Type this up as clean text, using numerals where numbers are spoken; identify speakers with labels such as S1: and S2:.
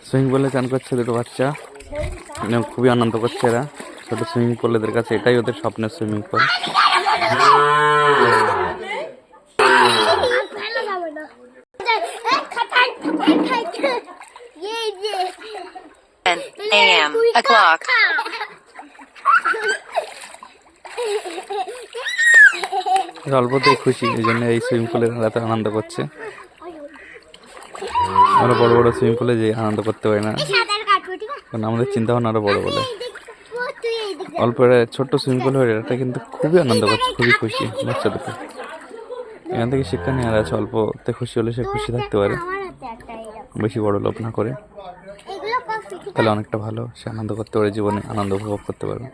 S1: Swimming পুলে চান করছে দুটো বাচ্চা, মানে খুবই আনন্দ করছে এরা। ছোট সুইমিং পুল এদের কাছে এটাই ওদের স্বপ্নের সুইমিং পুল। অল্পতেই খুশি, এই জন্য এই সুইমিং পুলে রাতে আনন্দ করছে। আমরা বড় বড় সুইমিং পুলে যে আনন্দ করতে পারি না, কারণ আমাদের চিন্তা ভাবনা আরো বড় বলে। অল্প ছোট্ট সুইমিং পুল হয়ে এটা কিন্তু খুবই আনন্দ করছে, খুবই খুশি বাচ্চা দুটো। এখান থেকে শিক্ষা নেওয়ার আছে, অল্পতে খুশি হলে সে খুশি থাকতে পারে, বেশি বড় লোভ না করে। তাহলে অনেকটা ভালো, সে আনন্দ করতে পারে, জীবনে আনন্দ উপভোগ করতে পারবে।